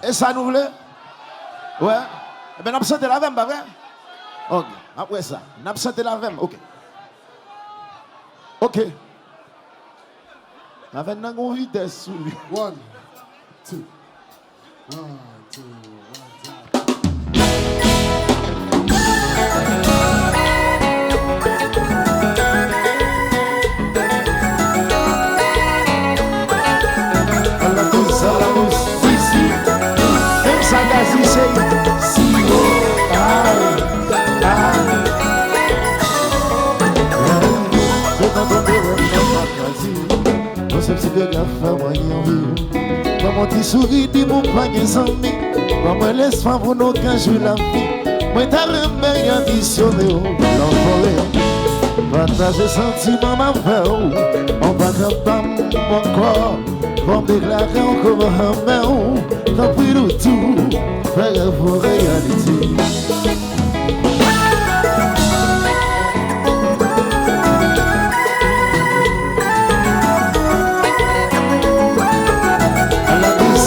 Et ça nous voulait? Ouais. Eh bien, on a chanté la même, pas vrai? Ok. Après ça, on a chanté la même. Ok. Ok. On avait une vitesse sur lui. 1, 2. 1, 2, 1, 2. À la douce, ici. Même ça, quasi, c'est si haut. Aïe, aïe. C'est dans ton bureau, on se petit peu la femme, moi, y Maman, tu souris, dis mon panier sans mi. Maman, laisse femme pour nous quand je la vie. Moi, t'as remis ambitionné, l'envolé. Partager sentiments, ma femme. On va pas mon corps. Pour me déclarer encore un main. T'as pris le tout. Faire vos réalités.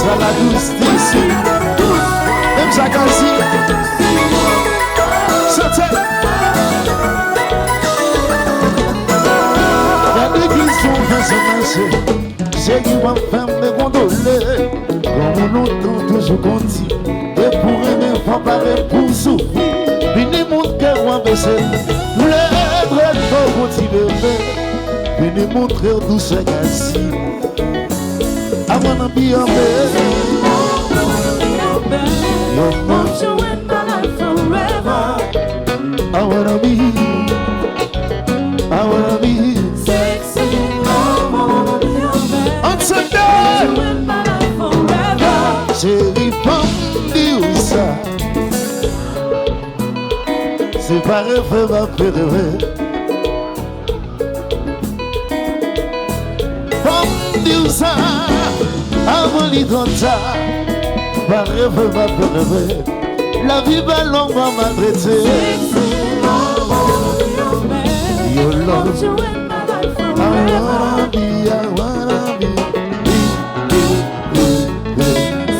À la douce d'ici, même ça quasi, c'était. La l'église on fait se marcher, j'ai eu ma femme de gondoler, comme on entend toujours conti, et pour aimer faut parler pour souffrir, venez mon cœur ou baisser, le vrai faut continuer, venez montrer d'où c'est quasi. I wanna be your baby. Want you in my life forever. I wanna be Sexy, I wanna be your man. on Sunday. Want you in my life forever. Chérie, femme, dis ça. C'est pas rêver, ma rêver. Femme, dis ça. Avant l'identité, pas rêver, ma rêver. La vie ballon va maltraiter. Sexy, I wanna be your man. Your Want love. you in my life I forever. wanna be.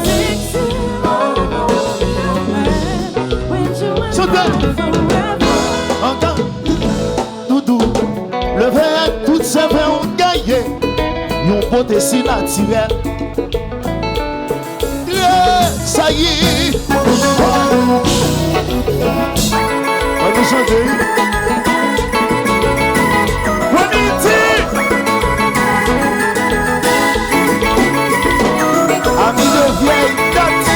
Sexy, I wanna be your man. Want you in So my good. life forever. Entends, Doudou, le verre, toutes ces verres ont gagné. Yon pote si naturel. Yeah, ça y est. On va chanter. Ami de vieille date.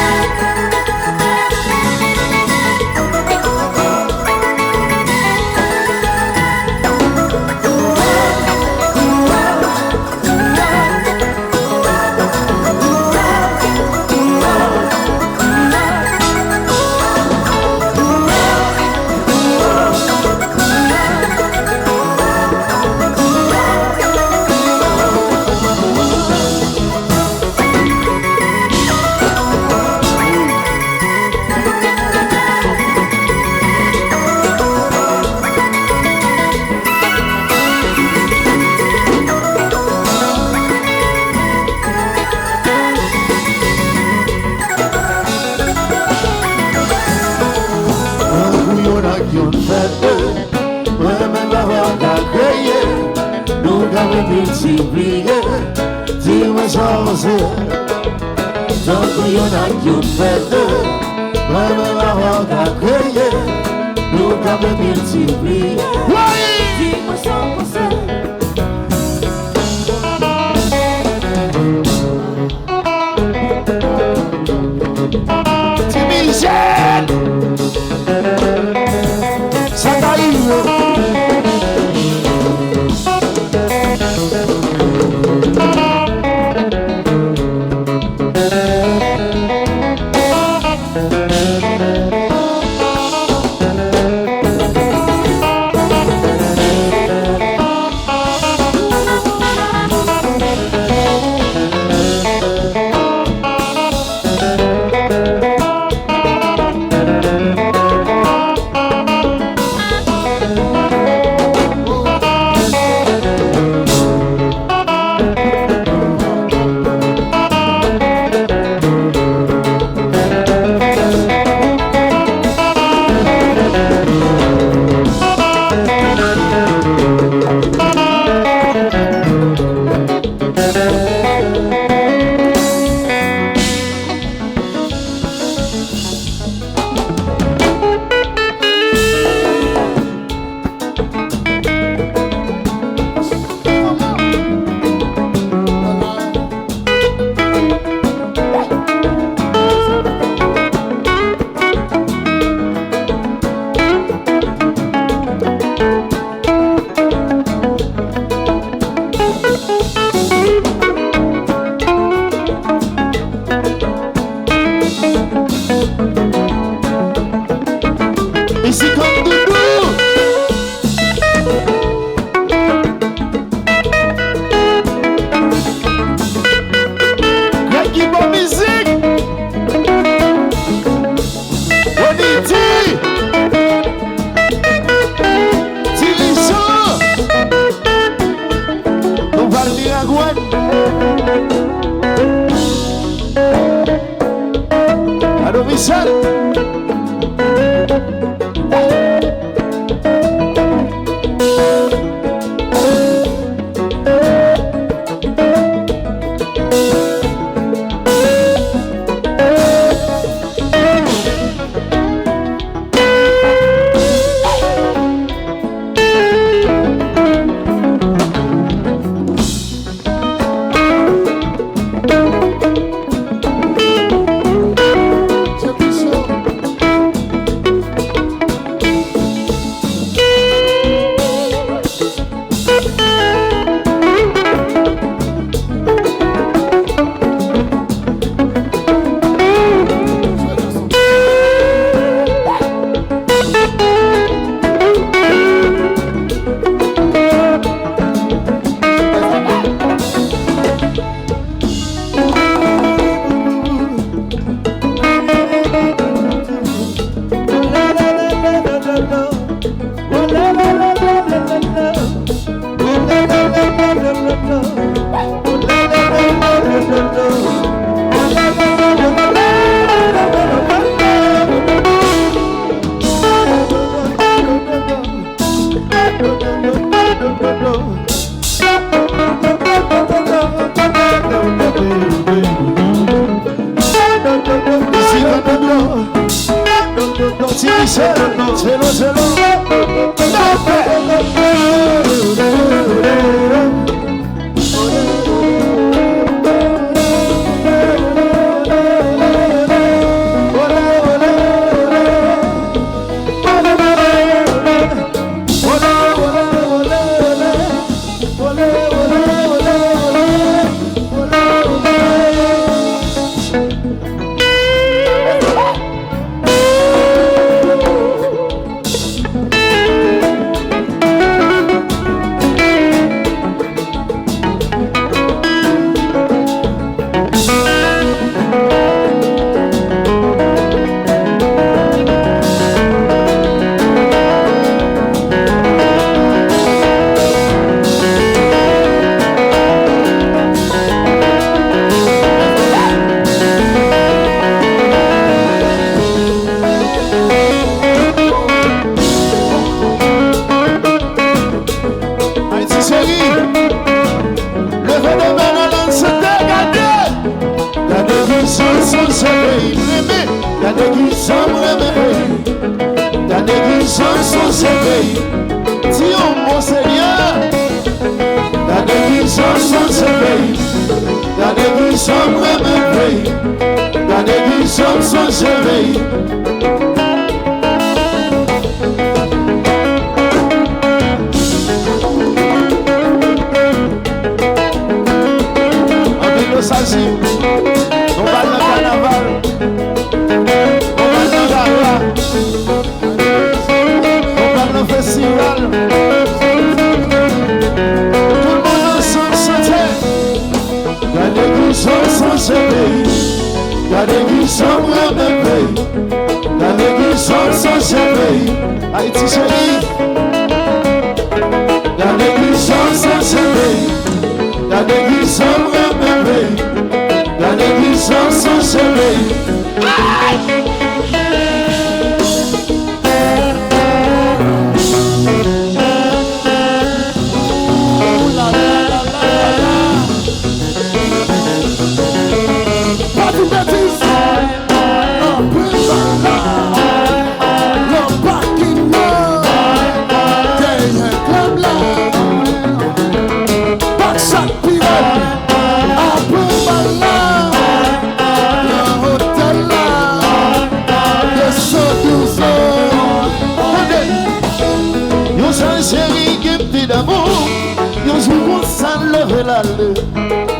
Multiplier, dis-moi changer. Tant qu'il y en a qui ont fait deux, moi-même avant qu'à créer, nous avons multiplié. Dis-moi sans conseil. Timigène, ça t'arrive. seul.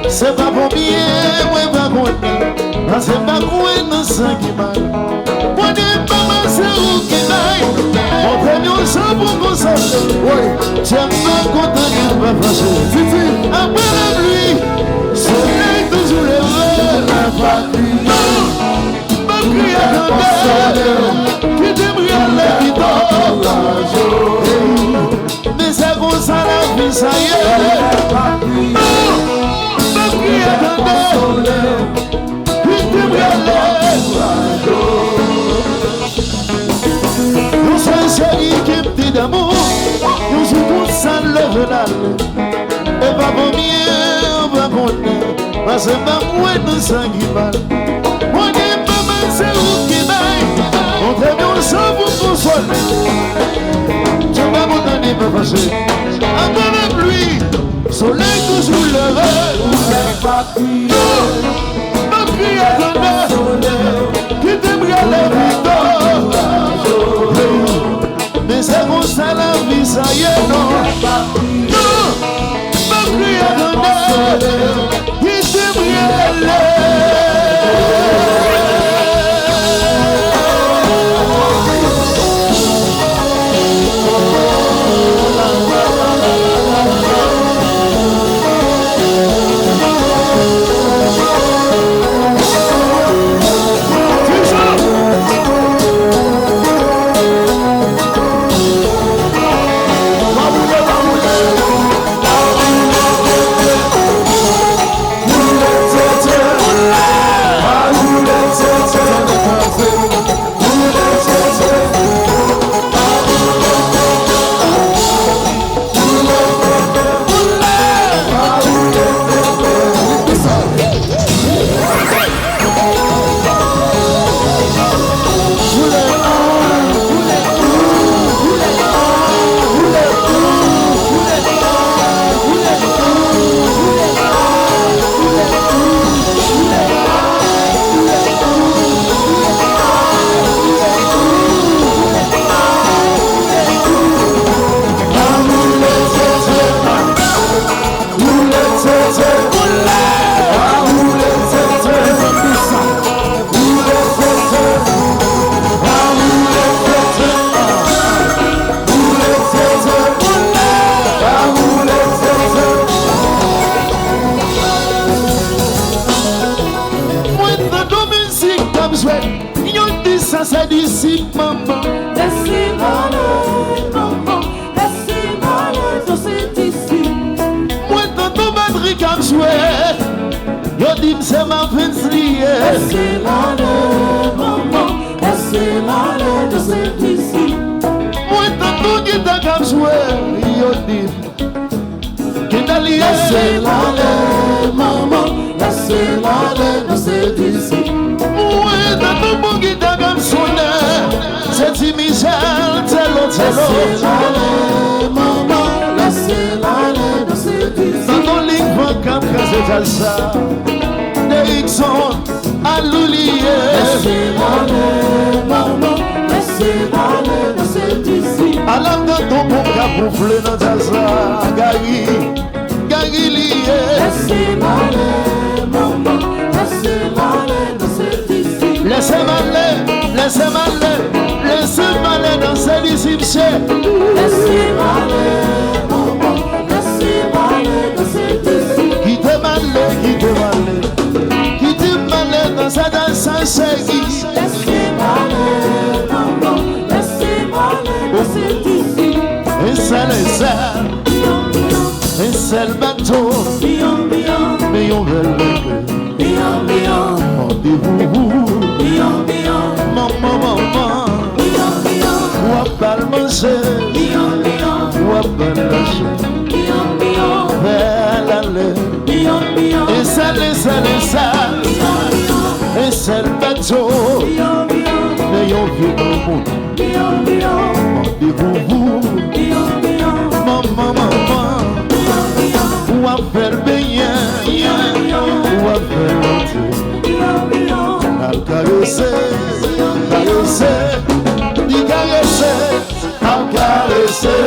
C'est pas pour bien, moi pas connaître. C'est pas quoi dans ça qui m'a. Moi n'est pas ma sœur qui m'aille. On fait mieux ça pour qu'on s'aille. Oui, j'aime pas content qu'il va fâcher. Après la pluie, soleil toujours levé. La patrie, non, ma prière de terre, qui t'aimerait à la vie d'or. Mais c'est comme ça la vie, ça y est. Consoler, il te brûle. d'amour, nous jouons pour ça le venal. Et pas pour mieux, pas pour nous, parce que pas moi nous sommes mal. On est pas mal, c'est vous qui m'aille. On t'aime, on s'en fout pour soi. Je vais vous donner ma fâcher. Après la pluie, soleil toujours levé. Pas crier, à ton âge, qui t'aimerait la victoire. Mais c'est comme ça la vie, ça y est, non. Non, pas crier à ton âge, qui t'aimerait la c'est ma pensée. Laissez-moi le moment, laissez-moi le de cette ici. Moi, t'as tout qui t'a comme joué, yo dit. Laissez-moi le moment, laissez-moi le de cette ici. Moi, t'as tout qui t'a comme sonné. C'est Michel, c'est l'autre. Laissez-moi le moment, laissez-moi le de cette ici. Dans ton ligne, comme c'est ça. Erickson, alloulier. Laissez-moi le moment, laissez-moi le de cette ici. Alors dans ton bon cas pour fleur dans ta salle, Gary lié. Laissez-moi le moment, laissez-moi le de cette ici. Laissez-moi aller dans cette ici, monsieur. Laissez-moi le moment, laissez-moi le de cette ici. Qui te m'allait, dans sa danse enseignie. Laissez-moi le moment, laissez-moi le danser ici. Un seul bateau, mais on veut le rendez-vous. Maman, ou pas le manger, ou pas le lâcher, vers l'aller. Et ça, un seul bateau, mais on vit dans le monde. Rendez-vous, maman, ou à faire bien, ou à faire l'entrée. À caresser, à caresser,